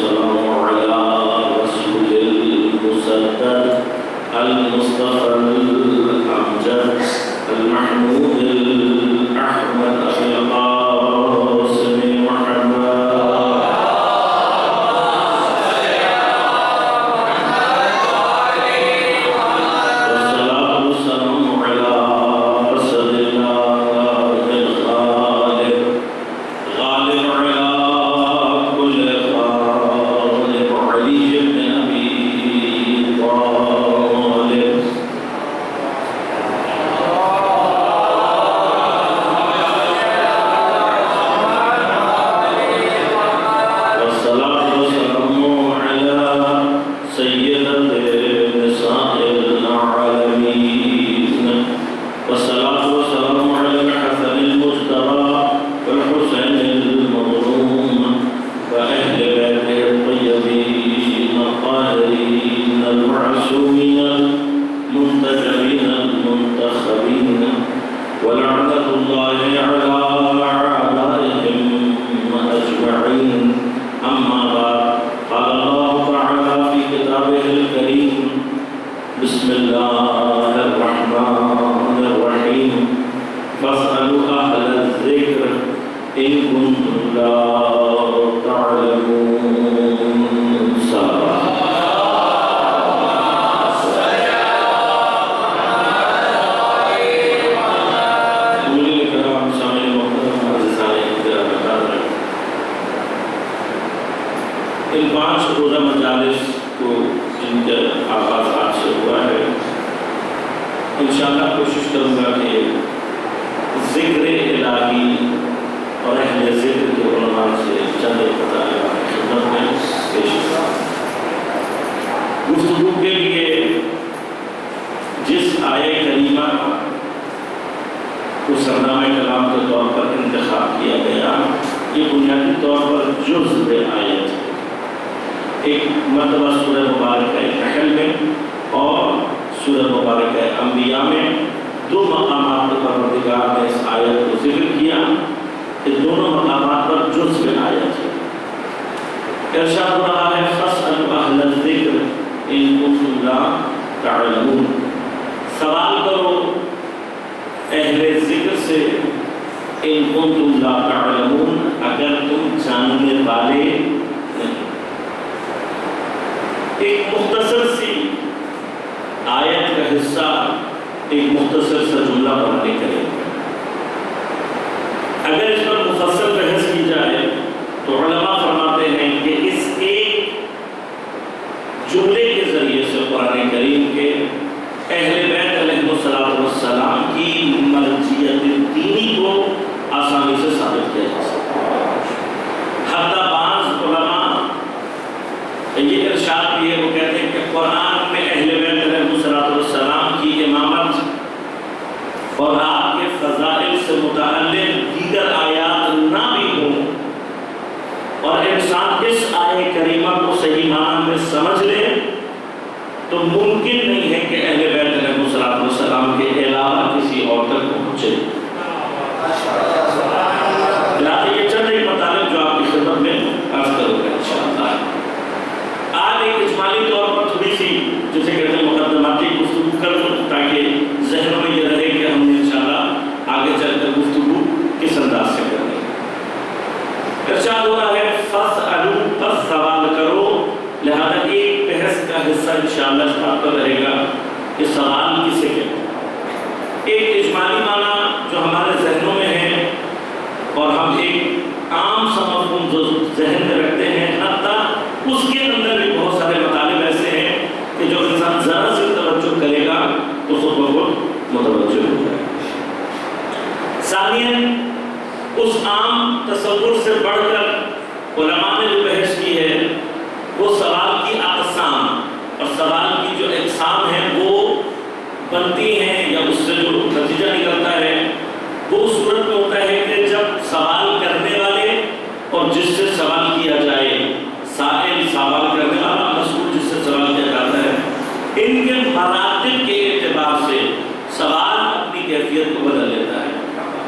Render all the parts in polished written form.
والسلام على رسول المسدد المصطفى الأمجد المحمود الأحمد أبي القاسم محمد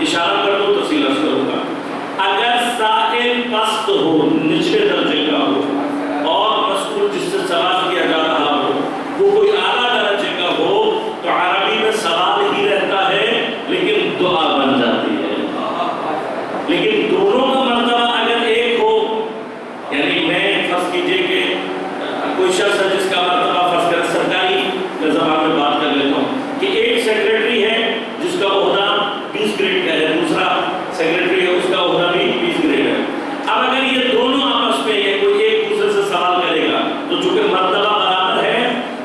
اشارہ کر دو تفصیل کروں گا. اگر سائل پست ہو، نچلے درجے کا ہو، کیجئے کہ کوئی شخص ہے جس کا مرتبہ فرض کریں سرکاری زبان میں بات کر لیتا ہوں کہ ایک سیکریٹری ہے جس کا عہدہ 20 گریڈ کا ہے، دوسرا سیکریٹری ہے اس کا عہدہ بھی 20 گریڈ ہے. اب اگر یہ دونوں آپس میں یہ کوئی ایک دوسرے سے سوال کرے گا تو چونکہ مرتبہ برابر ہے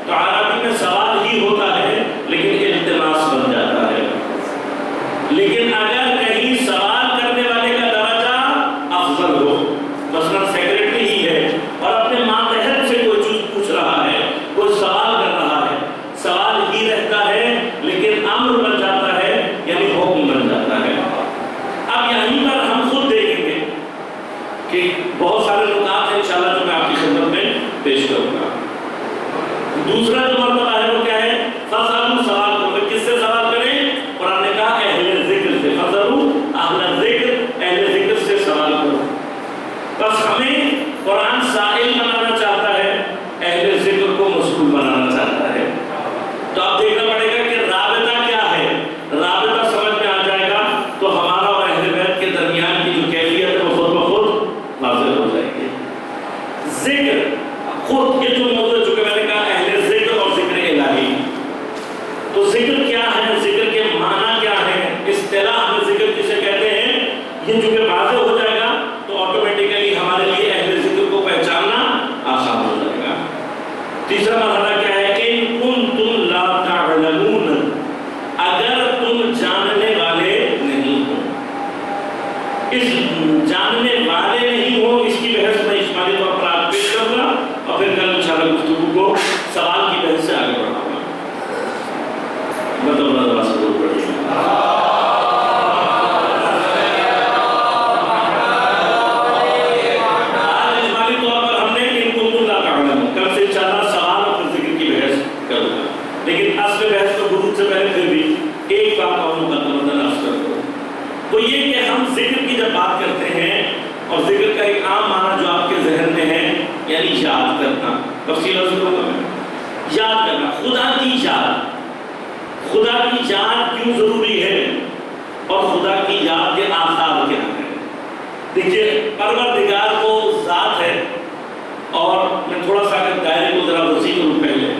تو عربی میں سوال ہی ہوتا ہے لیکن التماس بن جاتا ہے. لیکن اگر کہیں سوال کرنے والے کا درجہ افضل ہو، مثلا سیکریٹری ہی ہے اور اپنے ماتحت سے کوئی چیز پوچھ رہا ہے، کوئی سوال کر رہا ہے، سوال ہی رہتا ہے لیکن امر بن جاتا ہے یعنی حکم بن جاتا ہے. اب یہیں پر ہم خود دیکھیں گے کہ بہت سارے نکات ہیں انشاءاللہ جو میں آپ کی خدمت میں پیش کروں گا. دوسرا جو مرتبہ ہے وہ کیا ہے؟ فَاسْأَلُوا، سوال کرو. کس سے سوال کریں؟ قرآن نے کہا اہل ذکر سے. فَاسْأَلُوا اہل ذکر، اہل ذکر سے سوال کرو. بس ہمیں قرآن سائل بنانا چاہتا ہے، اہل ذکر کو مسئول بنانا چاہتا ہے. تو آپ دیکھنا پڑے گا کہ رابطہ کیا ہے. رابطہ سمجھ میں آ جائے گا تو ہمارا اور اہل بیت کے درمیان کی جو کیفیت ہے وہ خود بخود واضح ہو جائے گی. ذکر خود یہ جو موضوع ہے چونکہ میں نے کہا اہل ذکر اور ذکر الہی، تو ذکر کیا ہے، ذکر کے معنی کیا ہے، اصطلاح میں ذکر کسے کہتے ہیں، یہ چونکہ واضح ہو جائے گا تو آٹومیٹیکلی ہمارے لیے اہل ذکر کو پہچاننا آسان ہو جائے گا. تیسرا مرحلہ کیا ہے؟ ان کنتم لا تعلمون، اگر تم جاننے والے نہیں ہو. اس جاننے والے نہیں ہو اس کی بحث میں اجمالی طور پر آج پیش کروں گا اور پھر کل انشاءاللہ گفتگو کو سوال کی بحث سے آگے بڑھاؤں گا. مطلب اللہ سے ضرور پڑھیے. آج اجمالی طور پر ہم نے ان کنتم لا تعلمون، کل سے انشاءاللہ سوال اور پھر ذکر کی بحث کروں گا. لیکن اصل بحث کو شروع سے پہلے پھر بھی ایک بات اور مقدمہ عرض کر دوں، وہ یہ کہ ہم ذکر کی جب بات کرتے ہیں اور ذکر کا ایک عام معنی جو آپ کے ذہن میں ہے یعنی یاد کرنا. تفصیل عرض کروں گا میں. یاد کرنا، خدا کی یاد. خدا کی یاد کیوں ضروری ہے اور خدا کی یاد کے آثار کیا ہیں؟ دیکھیے پروردگار وہ ذات ہے، اور میں تھوڑا سا اگر دائرے کو ذرا وسیع کروں پہلے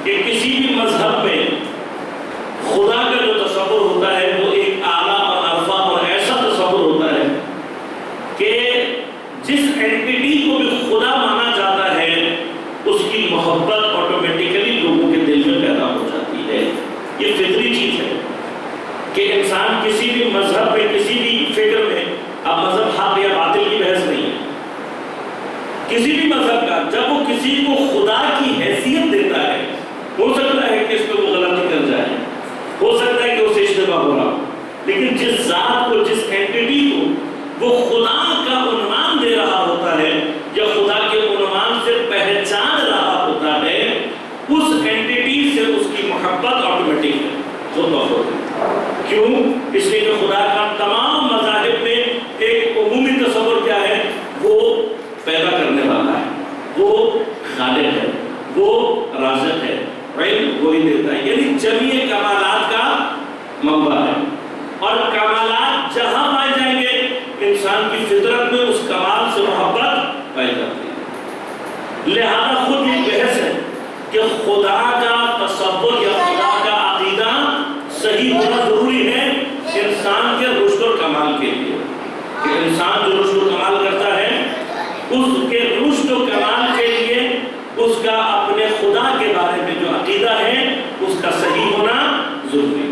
کہ کسی بھی مذہب میں خدا کا جو تصور ہوتا ہے وہ ایک اعلیٰ اور عرفہ اور ایسا تصور ہوتا ہے کہ جس اینٹیٹی کو بھی خدا مانا جاتا ہے اس کی محبت آٹومیٹیکلی لوگوں کے دل میں پیدا ہو جاتی ہے. یہ فطری چیز ہے کہ انسان کسی بھی مذہب میں کسی بھی فکر میں، اب مذہب حق یا باطل کی بحث نہیں ہے، کسی بھی مذہب کا جب وہ کسی کو خدا کی حیثیت دیتا ہے، ہو سکتا ہے کہ اس پہ وہ غلطی کر جائے، ہو سکتا ہے کہ اسے اشتباہ ہو رہا، لیکن جس ذات کو، جس اینٹیٹی کو وہ خدا کا عنوان دے رہا ہوتا ہے یا خدا کے عنوان سے پہچان رہا ہوتا ہے، اس اینٹیٹی سے اس کی محبت آٹومیٹک ہے، خود بخود. کیوں؟ اس لیے کہ خدا کا تمام مذاہب میں ایک عمومی تصور کیا ہے؟ وہ پیدا کرنے والا ہے، وہ خالق ہے، وہ رازق ہے، وہی دیتا ہے، یعنی جمیع کمالات کا منبع ہے. اور کمالات جہاں پائے جائیں گے انسان کی فطرت میں اس کمال سے محبت پائی جاتی ہے. لہذا خود یہ بحث ہے کہ خدا کا تصور یا خدا کا عقیدہ صحیح ہونا ضروری ہے انسان کے رشد و کمال کے لیے. کہ انسان جو رشد و کمال کرتا ہے اس کے رشد و کمال کے لیے اس کا اپنے خدا کے بارے میں جو عقیدہ ہے اس کا صحیح ہونا ضروری ہے.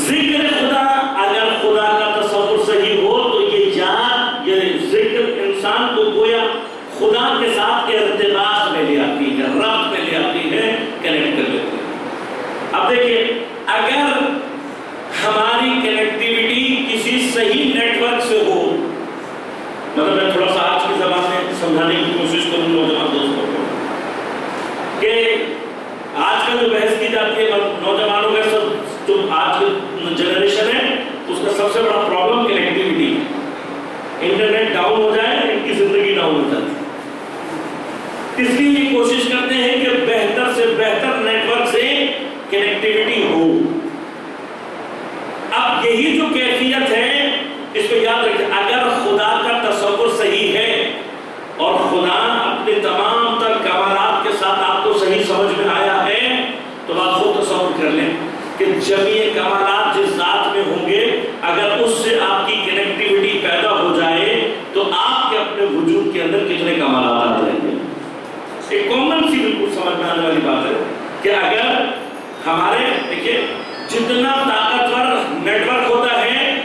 ذکر خدا، اگر خدا کا تصور صحیح ہو تو یہ یاد، یہ ذکر انسان کو گویا خدا کے ساتھ ارتباط میں لے آتی ہے، ربط میں لے آتی ہے، کنیکٹ کر لیتی ہے. اب دیکھیے اگر ہماری کنیکٹیوٹی کسی صحیح نیٹ ورک سے ہو، مطلب میں تھوڑا سا آج کی زبان میں سمجھانے کی کوشش کروں نوجوان دوستوں کو کہ آج کل جو بحث کی جاتی ہے نوجوانوں کا، سب جو آج کی جنریشن ہے اس کا سب سے بڑا پرابلم کنیکٹیوٹی ہے. انٹرنیٹ ڈاؤن ہو جائے ان کی زندگی ڈاؤن ہو جاتی ہے. اس لیے یہ کوشش کرتے ہیں کہ بہتر سے بہتر نیٹ ورک سے کنیکٹیوٹی ہو. اب یہی جو کیفیت ہے اس کو یاد رکھیں، اگر خدا کا تصور صحیح ہے جمیع کمالات جس ذات میں ہوں گے اگر اس سے آپ کی کنیکٹیوٹی پیدا ہو جائے تو آپ کے اپنے وجود کے اندر کتنے کمالات آ جائیں گے. ایک کامن سی بالکل سمجھ میں آنے والی بات ہے کہ اگر ہمارے دیکھیے جتنا طاقتور نیٹ ورک ہوتا ہے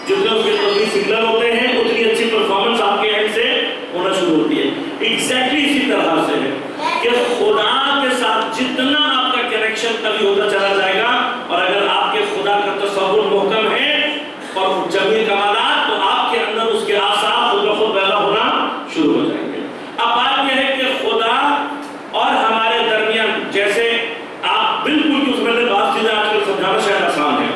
جتنے اس کے قوی سگنل ہوتے ہیں اتنی اچھی پرفارمنس آپ کے اینڈ سے ہونا شروع ہوتی ہے. ایگزیکٹلی اسی طرح سے ہے کہ خدا کے ساتھ جتنا آپ کا کنیکشن کبھی ہوتا چلا جائے گا اور اگر آپ کے خدا کا تصور محکم ہے اور جمیع کمالات تو آپ کے اندر اس کے آثار خود بخود پیدا ہونا شروع ہو جائیں گے. اب بات یہ ہے کہ خدا اور ہمارے درمیان جیسے آپ بالکل اس میں نے بات چیزیں آج کل سمجھانا شاید آسان ہے.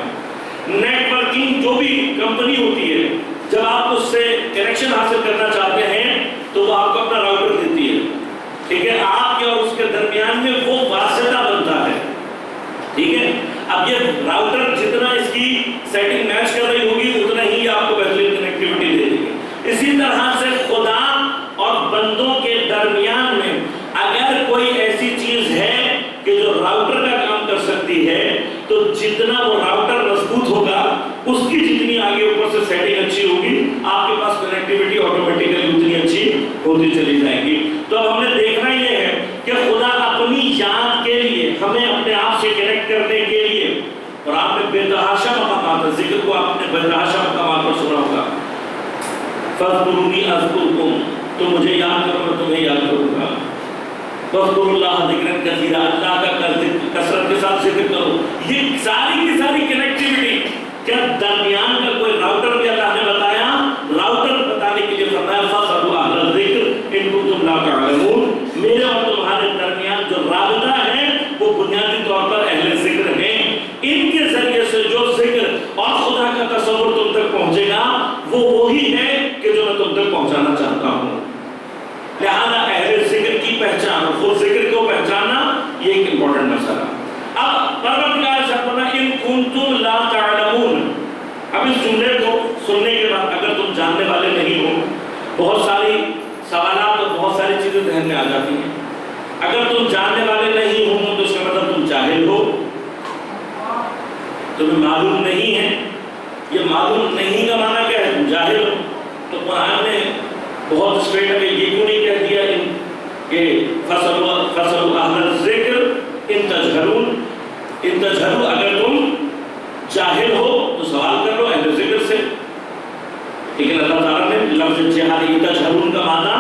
نیٹ ورکنگ جو بھی کمپنی ہوتی ہے جب آپ اس سے کنیکشن حاصل کرنا چاہتے ہیں تو وہ آپ کو اپنا راؤٹر دیتی ہے. ٹھیک ہے, آپ کے اور اس کے درمیان میں وہ واسطہ بنتا ہے. ٹھیک ہے, اب یہ راؤٹر جتنا اس کی سیٹنگ میچ کر رہی ہوگی اتنا ہی آپ کو بہترین کنیکٹیوٹی دے دے گی. اسی طرح سے خدا اور بندوں کے درمیان میں اگر کوئی ایسی چیز ہے کہ جو راؤٹر کا کام کر سکتی ہے تو جتنا وہ راؤٹر مضبوط ہوگا اس کی جتنی آگے اوپر سے سیٹنگ اچھی ہوگی آپ کے پاس کنیکٹیوٹی آٹومیٹیکلی اتنی اچھی ہوتی چلی جائے گی. تو اب ہم نے دیکھنا یہ ہے کہ خدا اپنی یاد کے لیے ہمیں اپنے آپ سے کنیکٹ کرنے کے لیے, اور آپ نے بے تحاشا مقامات ذکر کو آپ نے بے تحاشا مقامات پر سنا ہوگا, فاذکرونی اذکرکم, تو مجھے یاد کرو میں تمہیں یاد کروں گا. فاذکروا اللہ ذکرا کثیرا, اللہ کا کثرت کے ساتھ ذکر کرو. یہ ساری کی ساری کنیکٹیوٹی کیا درمیان کا کوئی راؤٹر بھی اللہ نے بتایا, راؤٹر بتانے کے لیے فرمایا فاسألوا اہل الذکر ان کنتم لا تعلمون. میرے اور تمہارے درمیان جو رابطہ ہے وہ بنیادی طور پر اہل ذکر ہیں. ان کے ذریعے سے جو ذکر اور خدا کا تصور تم تک پہنچے گا وہ وہی ہے کہ جو میں تم تک پہنچانا چاہتا ہوں. لہذا اہل ذکر کی پہچان اور خود ذکر کو پہچاننا یہ ایک امپورٹنٹ مسئلہ. اب پروردگار سے فرمایا ان کنتم لا تعلمون. اب اس جملے کو سننے کے بعد اگر تم جاننے والے نہیں ہو بہت ساری سوالات اور بہت ساری چیزیں ذہن میں آ جاتی ہیں. اگر تم جاننے والے نہیں ہو تو اس کا مطلب تم جاہل ہو, تمہیں معلوم نہیں ہے. یہ معلوم نہیں کا معنی کیا ہے, تم جاہل ہو. تو قرآن نے بہت اسٹریٹ ہے یہ کیوں نہیں کہہ دیا کہ فَاسْأَلُوا أَهْلَ الذِّكْرِ إِن تَجْهَلُوا, اگر تم جاہل ہو تو سوال کر لو اہل ذکر سے. لیکن اللہ تعالیٰ نے لفظ جہالت تجہلون کا معنی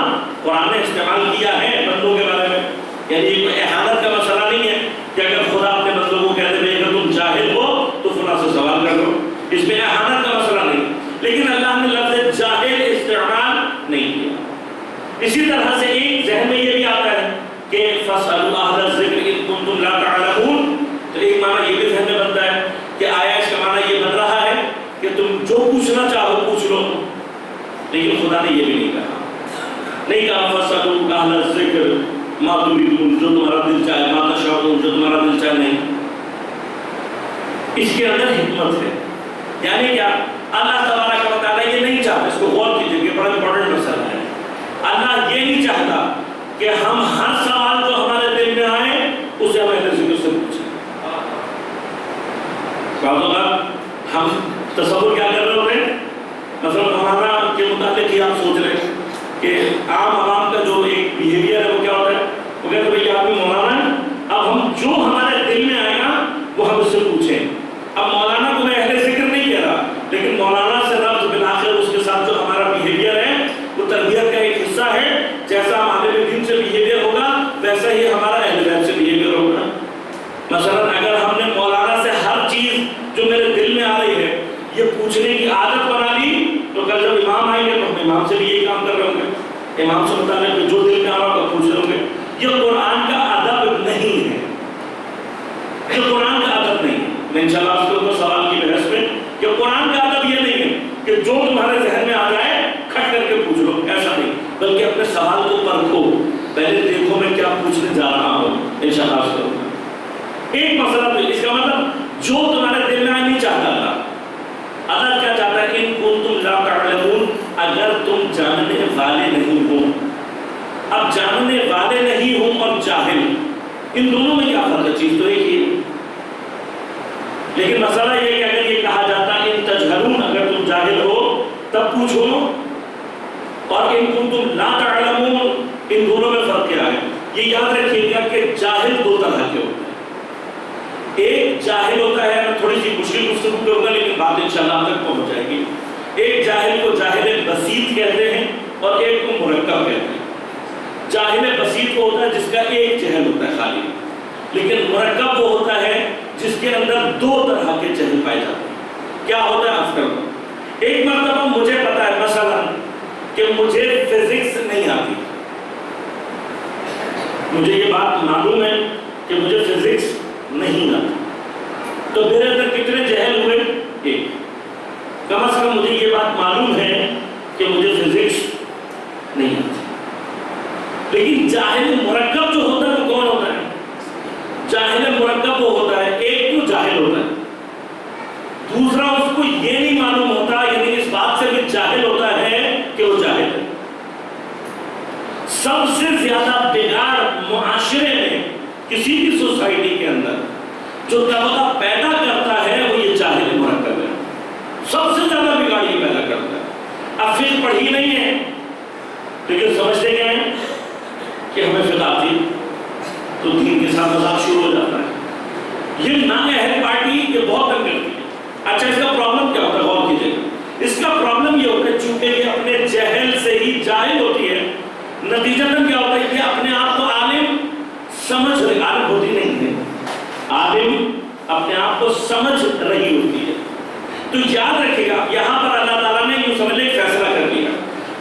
قرآن نے استعمال کیا ہے بندوں کے بارے میں. یعنی یہ کوئی احانت کا مسئلہ نہیں ہے کہ اگر خدا اپنے بندوں کو کہتے ہیں اگر تم جاہل ہو تو فلاں سے سوال کر لو, اس میں احانت کا مسئلہ نہیں. لیکن اللہ نے لفظ جاہل استعمال نہیں کیا. اسی طرح سے ایک ذہن میں یہ بھی آتا ہے کہ فَاسْأَلُوا أَهْلَ الذِّكْرِ إِن كُنتُمْ لَا تَعْلَمُونَ, تو ایک معنی یہ بھی ذہن میں بنتا ہے کہ آیا اس کا معنی یہ بن رہا ہے کہ تم جو پوچھنا چاہو پوچھ لو. لیکن خدا نے یہ بھی نہیں کہا, نہیں کہا فَاسْأَلُوا أَهْلَ الذِّكْرِ مَا تُرِيدُونَ, جو تمہارا دل چاہے, مَا تَشَاءُونَ, جو تمہارا دل چاہے. نہیں, اس کے اندر حکمت ہے. یعنی کیا, اللہ تبارک و تعالیٰ یہ نہیں چاہتا, اس کو غور کیجئے کہ بڑا امپورٹنٹ مسئلہ ہے. اللہ یہ نہیں چاہتا کہ ہم ہر سوال جو ہمارے دل میں آئے اسے ہم اہل ذکر سے پوچھیں. بعض اوقات ہم تصور کیا کر رہے ہوتے ہیں, مثلا مولانا کے متعلق ہی آپ سوچ رہے ہیں کہ عام عوام کا جو ایک بیہیویئر ہے وہ کیا ہوتا ہے, وہ کہتے ہیں بھئی یہ آدمی مولانا ہے, اب ہم جو ہمارے دل میں آئے گا وہ ہم اس سے پوچھیں. اب مولانا کو میں اہل ذکر نہیں کہہ رہا, لیکن مولانا سے ربط بالآخر اس کے ساتھ جو ہمارا بیہیویئر ہے وہ تربیت کا ایک حصہ ہے. جیسا ہمارے دین سے بیہیویئر ہوگا ویسا ہی ہمارا اہل بیت سے بیہیویئر ہوگا. مثلا اگر ہم نے مولانا سے ہر چیز جو میرے دل میں آ رہی ہے یہ پوچھنے کی عادت بنا لی تو کل جب امام آئیں گے تو ہم امام سے بھی یہی کام کر رہے ہوں گے, امام سے متعلق جو دل میں آ رہا ہوگا پوچھ رہے ہوں گے. یہ قرآن کا ادب نہیں ہے, یہ قرآن کا ادب نہیں ہے. میں انشاءاللہ آپ کے اوپر سوال کی بحث میں کہ قرآن کا ادب یہ نہیں ہے کہ جو تمہارے ذہن میں آ جائے کھٹ کر کے پوچھ لو, ایسا نہیں, بلکہ اپنے سوال کو پرکھو, پہلے دیکھو میں کیا پوچھنے جا رہا ہوں. انشاءاللہ آپ کروں گا. ایک مسئلہ تو اس کا مطلب جو تمہارے دل میں آئے نہیں چاہتا اللہ. اللہ کیا چاہتا ہے, ان کنتم لا تعلمون, اگر تم جاننے والے نہیں ہو. اب جاننے والے نہیں ہوں اور جاہل, ان دونوں میں کیا فرق ہے؟ چیز تو ایک ہی ہے. لیکن مسئلہ یہ کہ اگر یہ کہا جاتا ان تجہلون، اگر تم جاہل ہو تب پوچھو، اور ان کنتم لا تعلمون، ان دونوں میں فرق کیا ہے؟ یہ یاد رکھیے گا کہ جاہل دو طرح کے ہوتے ہیں. ایک جاہل ہوتا ہے، میں تھوڑی سی مشکل گفتگو کروں گا لیکن بات انشاءاللہ آپ تک پہنچ جائے گی. ایک جاہل کو جاہل بسیط کہتے ہیں اور ایک کو مرکب کہتے ہیں. جاہل بسیط وہ ہوتا ہے جس کا ایک جہل ہوتا ہے خالی، لیکن مرکب وہ ہوتا ہے جس کے اندر دو طرح کے جہل پائے جاتے ہیں. کیا ہوتا ہے آپ کرو؟ ایک مرتبہ مجھے پتا ہے مثلا کہ مجھے فزکس نہیں آتی، مجھے یہ بات معلوم ہے کہ مجھے فزکس نہیں آتی، تو میرے اندر کتنے جہل ہوئے؟ ایک. کم از کم مجھے یہ بات معلوم ہے کہ مجھے فزکس نہیں آتی. لیکن جاہل مرکب جو ہوتا ہے وہ کون ہوتا ہے؟ جاہل مرکب وہ ہوتا ہے، ایک تو جاہل ہوتا ہے، دوسرا اس کو یہ نہیں معلوم ہوتا، یعنی اس بات سے بھی جاہل ہوتا ہے کہ وہ جاہل ہے. سب سے زیادہ بگاڑ معاشرے میں کسی بھی سوسائٹی کے اندر جو طبقہ پیدا کرتا ہے وہ یہ جاہل مرکب ہے. سب سے زیادہ بگاڑ یہ پیدا کرتا ہے. اب فقہ پڑھی نہیں ہے لیکن سمجھتے کیا ہیں کہ ہمیں فقہ آتی، تو دین کے ساتھ مذاق شروع ہو جاتا ہے. یہ نااہل پارٹی یہ بہت تنگ کرتی ہے. اچھا اس کا پرابلم کیا ہوتا ہے؟ غور کیجیے گا. اس کا پرابلم یہ ہوتا ہے چونکہ یہ اپنے جہل سے ہی جاہل ہوتی ہے، نتیجتاً کیا ہوتا ہے کہ اپنے آپ کو عالم سمجھ رہی، عالم ہوتی نہیں ہے، عالم اپنے آپ کو سمجھ رہی ہوتی ہے. تو یاد رکھے گا یہاں پر اللہ تعالیٰ نے یوں سمجھ لے فیصلہ کر دیا.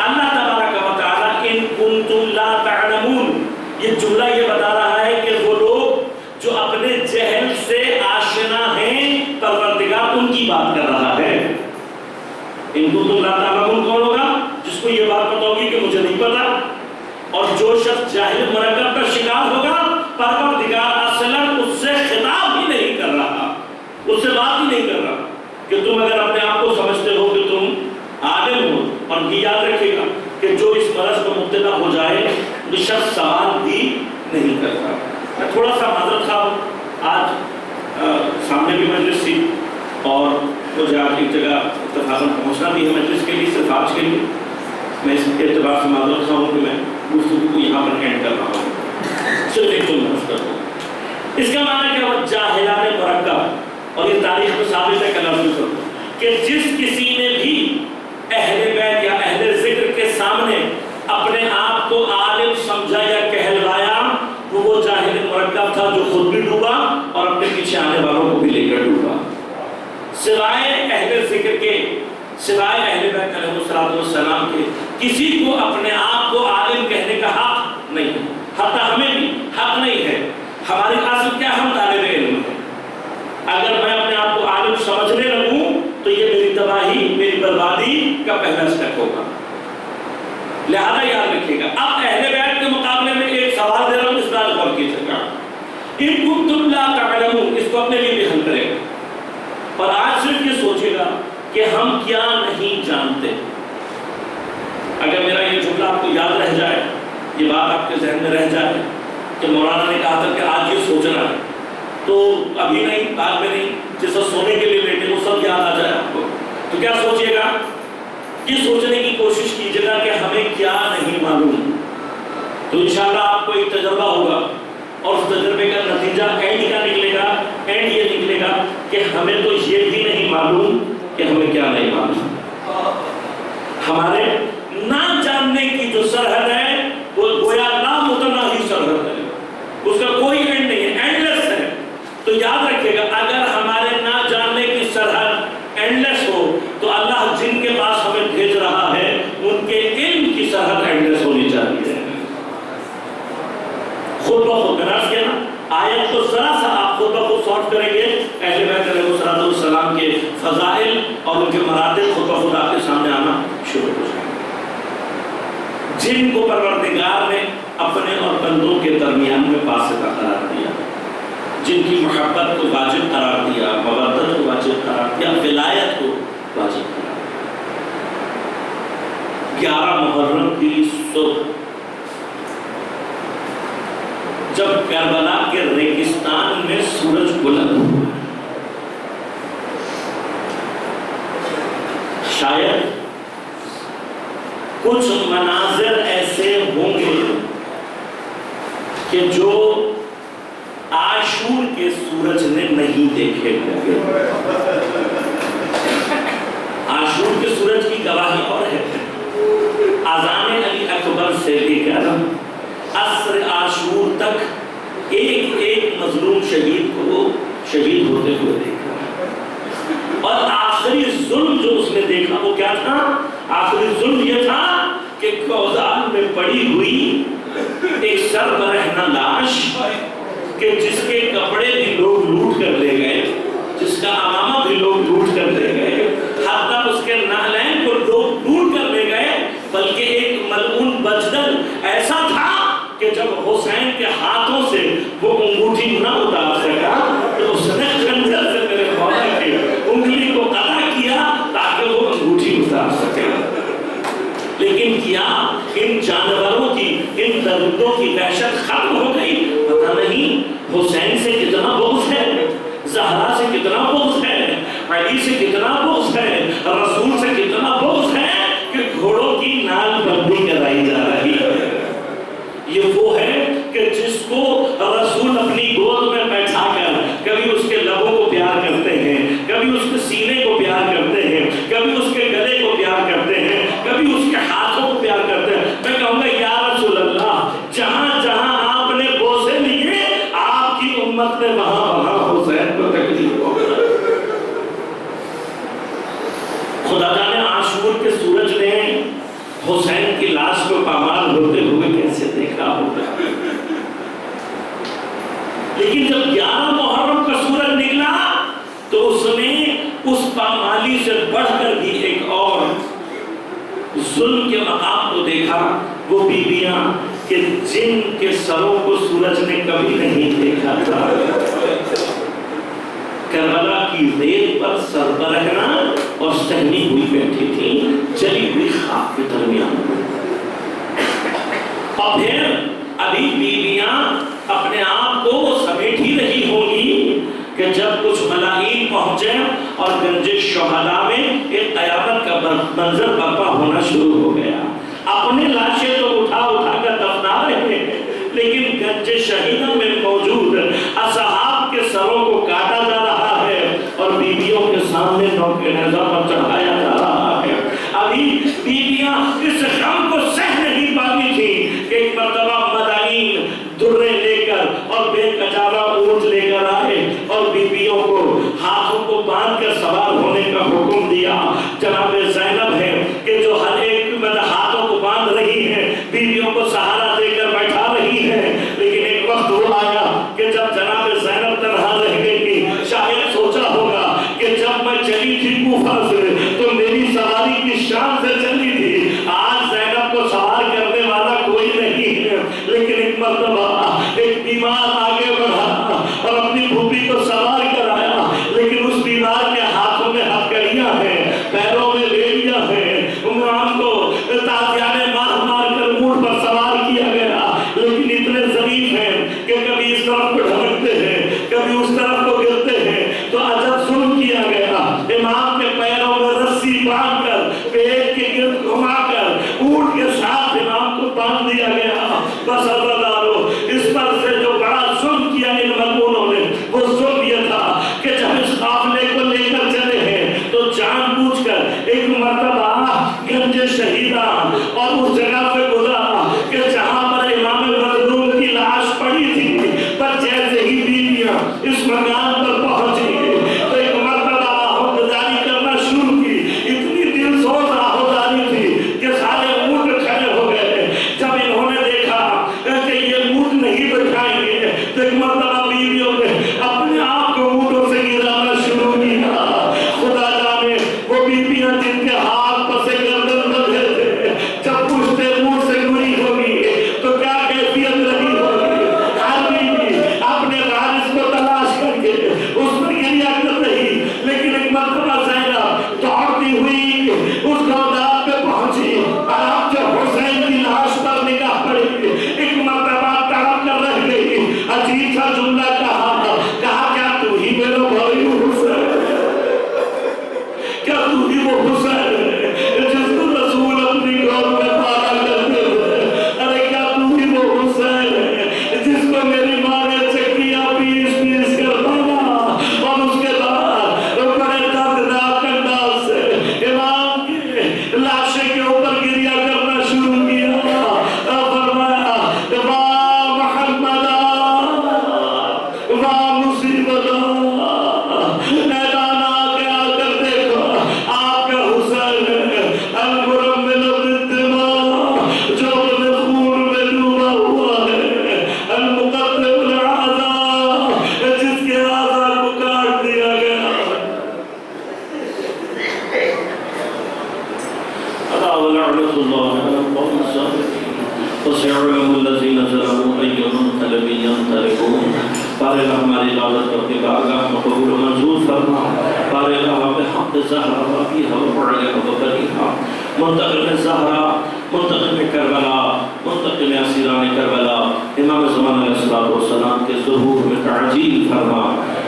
اللہ تبارک و تعالیٰ ان کنتم لا تعلمون، یہ جملہ یہ بتا رہا ہے کہ وہ لوگ جو اپنے جہل سے آشنا ہیں پروردگار ان کی بات کر رہا ہے. ان کنتم لا تعلمون کون ہوگا؟ جس کو یہ بات پتہ ہوگی کہ مجھے نہیں پتا. اور جو شخص جاہل مرکب کا شکار ہوگا پروردگار اصلاً اس سے خطاب ہی نہیں کر رہا، اس سے بات ہی نہیں کر رہا کہ تم اگر اپنے آپ کو سمجھتے ہو کہ تم عالم ہو. اور یہ یاد رکھے گا کہ جو اس مرض میں مبتلا ہو جائے وہ شخص سوال بھی نہیں کرتا. میں تھوڑا سا معذرت خواہ ہوں، آج سامنے بھی مجلس تھی اور مجھے آج ایک جگہ اتفاقاً پہنچنا بھی ہے مجلس کے لیے، صرف آج کے لیے. میں اس کے اعتبار سے معذرت خواہ ہوں کہ میں گفتگو کو یہاں پر اینڈ کر رہا ہوں. صرف ایک جملہ عرض کر دوں. اس کا معنی کیا ہوا؟ جاہلان مرکب. اور یہ تاریخ میں ثابت ہے کہ جس کسی نے بھی اہل بیت یا اہل ذکر کے سامنے اپنے آپ کو عالم سمجھا یا کہلوایا وہ جاہل مرکب تھا جو خود بھی ڈوبا اور اپنے پیچھے آنے والوں کو بھی لے کر ڈوبا. سوائے اہل ذکر کے، سوائے اہل بیت علیہ السلام کے کسی کو اپنے آپ کو عالم کہنے کا حق نہیں ہے. حتی ہمیں بھی حق نہیں ہے. ہماری اصل کیا؟ ہم طالب علم ہیں. اگر میں اپنے آپ کو عالم سمجھنے لگوں تو یہ میری تباہی، میری بربادی کا پہلا سٹیپ ہوگا. لہذا یاد رکھیے گا. اب اہل بیت کے مقابلے میں ایک سوال دے رہا ہوں، اس پر غور کیجیے گا. ان کنتم لا تعلمون، اس کو اپنے لیے بھی حل کرے گا. اور آج صرف یہ سوچے گا کہ ہم کیا نہیں جانتے. اگر میرا یہ جملہ آپ کو یاد رہ جائے، یہ بات آپ کے ذہن میں رہ جائے کہ مولانا نے کہا تھا کہ آج یہ سوچنا ہے، تو ابھی نہیں، بعد میں نہیں، جس وقت سونے کے لیے لیٹے وہ سب یاد آ جائے آپ کو، تو کیا سوچیے گا؟ یہ سوچنے کی کوشش کیجیے گا کہ ہمیں کیا نہیں معلوم. تو انشاءاللہ آپ کو ایک تجربہ ہوگا اور اس تجربے کا نتیجہ اینڈ کا نکلے گا. اینڈ یہ نکلے گا کہ ہمیں تو یہ بھی نہیں معلوم کہ ہمیں کیا نہیں معلوم. ہمارے نہ جاننے کی جو سرحد ہے وہ گویا لامتناہی سرحد ہے، اس کا کوئی اینڈ نہیں ہے، اینڈ لیس ہے. تو یاد رکھیے گا اگر ہمارے نہ جاننے کی سرحد اینڈ لیس ہو تو اللہ جن کے پاس ہمیں بھیج رہا ہے ان کے علم کی سرحد اینڈ لیس ہونی چاہیے. خود بخود بناس کیا نا آیت کو ذرا سا آپ خود بخود سارٹ کریں گے، اہل بیت علیہ السلام کے فضائل اور ان کے مراتب خود بخود آپ کے سامنے آنا شروع ہو جائے. جن کو پروردگار نے اپنے اور بندوں کے درمیان میں واسطہ قرار دیا، جن کی محبت کو واجب قرار دیا، مودت کو واجب قرار دیا، ولایت کو واجب قرار دیا. 11 محرم کی صبح جب کربلا کے ریگستان میں سورج بلند ہوا، کچھ مناظر ایسے ہوں گے کہ جو عاشور کے سورج نے نہیں دیکھے ہوں گے. عاشور کے سورج کی گواہی اور ہے. اذان علی اکبر سے لے کر عصر عاشور تک ایک ایک مظلوم شہید کو وہ شہید ہوتے ہوئے دیکھا. اور آخری ظلم جو اس نے دیکھا وہ کیا تھا؟ آخری ظلم یہ تھا کہ کوزان میں پڑی ہوئی ایک سر برہنہ لاش کہ جس کے کپڑے بھی لوگ لوٹ کر لے گئے, جس کا امامہ بھی لوگ لوٹ کر لے گئے, حتیٰ اس کے نعلین کو لوگ لوٹ کر لے گئے, بلکہ ایک ملعون بجدل ایسا تھا کہ جب حسین کے ہاتھوں سے وہ انگوٹھی نہ اتار سکا تو اس نے خنجر سے میرے مولا کی انگلی کو قطع کیا تاکہ وہ انگوٹھی اتار سکے. لیکن کیا ان جانوروں کی, ان درندوں کی وحشت ختم ہو گئی؟ پتہ نہیں. حسین سے کتنا بغض ہے, زہرا سے کتنا بغض ہے, علی سے کتنا بغض ہے, رسول سے کتنا بغض ہے کہ گھوڑوں کی نال بندی کرائی جا رہی ہے. یہ وہ ہے کہ جس کو رسول اپنی گود میں بیٹھا کر کبھی اس کے لبوں کو پیار کرتے ہیں, کبھی اس کے سینے کو پیار کرتے ہیں, کبھی اس کے گلے کو پیار کرتے ہیں, کبھی اس کے ہاتھوں کو پیار کرتے ہیں. میں کہوں گا یا رسول اللہ, جہاں جہاں آپ نے بوسے لیے آپ کی امت نے وہاں وہاں حسین کو تکلیف ہو گئی. خدا جانے عاشور کے سورج نے حسین کی لاش کو پامال ہوتے ہوئے کیسے دیکھا ہوگا. لیکن جب 11 محرم کا سورج نکلا تو اس نے اس پامالی سے بڑھ کر بھی ایک اور ظلم کے مقام کو دیکھا. وہ بیویاں کہ جن کے سروں کو سورج نے کبھی نہیں دیکھا تھا, کربلا کی ریت پر سر برہنہ اور سہنی ہوئی بیٹھی تھی, جلی ہوئی خاک کے درمیان. اور پھر ابھی بیویاں اپنے آپ کو سمیٹ ہی رہی ہوں گی کہ جب کچھ ملائین پہنچے اور گنج شہداء میں ایک قیامت کا منظر برپا ہونا شروع ہو گیا. اپنے لاشیں تو اٹھا اٹھا کر دفنا رہے ہیں, لیکن گنج شہیدہ میں موجود اصحاب کے سروں کو کاٹا جا رہا ہے اور بیویوں کے سامنے نوک نیزہ پر چڑھایا جا رہا ہے. ابھی بیویاں اس غم کو سہ نہیں پاتی تھی کہ ایک مرتبہ مدائین درے لے کر اور بے کچارہ اونٹ لے کر آئے اور بیویوں کو ہاتھوں کو باندھ کر سوار ہونے کا حکم دیا. جناب زینب ہے کہ جو ہر ایک ہاتھوں کو باندھ رہی ہے, بیویوں کو سہارا دے کر بیٹھا رہی ہے. لیکن ایک وقت وہ آیا کہ جب جناب زینب تنہا رہ گئی. شاید سوچا ہوگا کہ جب میں چلی تھی کوفہ سے تو میری سواری کی شان سے چلی تھی, آج زینب کو سوار کرنے والا کوئی نہیں ہے. لیکن ایک مرتبہ ایک بیمار آگے بڑھا اور اپنی پھوپھی کو سوار کرایا, لیکن اس بیمار کے ہاتھوں میں ہتھکڑیاں ہیں, پیروں میں بیڑیاں ہیں. عمران کو تازیانے مار مار کر اونٹ پر سوار کیا گیا, لیکن اتنے ضعیف ہیں کہ کبھی اس طرف کو ڈھمکتے ہیں, کبھی اس طرف کو گرتے ہیں. تو عجب ظلم کیا گیا. امام کے پیروں میں رسی باندھ کر پیٹ کے گرد گھما کر اونٹ کے ساتھ امام کو باندھ دیا گیا. بس عزادارو, اس پر سے جو بڑا ظلم کیا ان ملعونوں نے, وہ ظلم یہ تھا کہ جب اس قافلے کو لے کر چلے ہیں تو جان بوجھ کر ایک مرتبہ گنج شہیدہ اور اس جگہ پہ گزارا کہ جہاں پر امام مظلوم کی لاش پڑی تھی, پر جیسے ہی بیویاں اس مکان پر پہنچی تو ایک مرتبہ راہوزاری کرنا شروع کی. اتنی دل سوز راہوزاری تھی کہ سارے اونٹ کھڑے ہو گئے. جب انہوں نے دیکھا کہ یہ سيعلم الذين ظلموا أي منقلب ينقلبون بار الہ ہماری عبادت کر کے بارگاہ میں قبول و منظور فرما بار الہ بحق زہرا وابیہا وبعلہا وبنیہا منتقم زہرا منتقم کربلا منتقم اسیران کربلا امام زمان علیہ السلام کے ظہور میں تعجیل فرما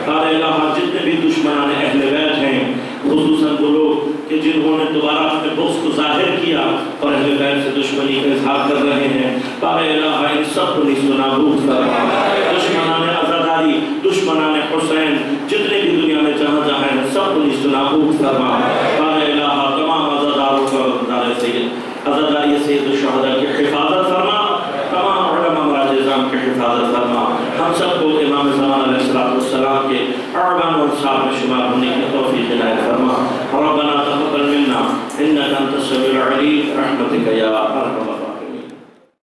بار الہ جتنے بھی دشمنان اہل بیت ہیں خصوصاً وہ لوگ کہ جنہوں نے دوبارہ اپنے بغض کو ظاہر کیا اور اہل بیت سے دشمنی کا اظہار کر رہے ہیں بار الہ ان سب کو نیست و نابود فرما دشمنان عزاداری دشمنان حسین جتنے بھی دنیا میں جہاں جہاں ہیں سب کو نیست و نابود فرما بار الہ تمام عزاداروں کا عزاداری سید الشہداء کی حفاظت فرما تمام علماء مراجع نظام کی حفاظت فرما ہم سب کو امام زمان علیہ السلام کے اعوان و انصار میں شمار ہونے کی توفیق عنایت فرما ربنا تقبل منا انك انت السميع العليم برحمتك يا ارحم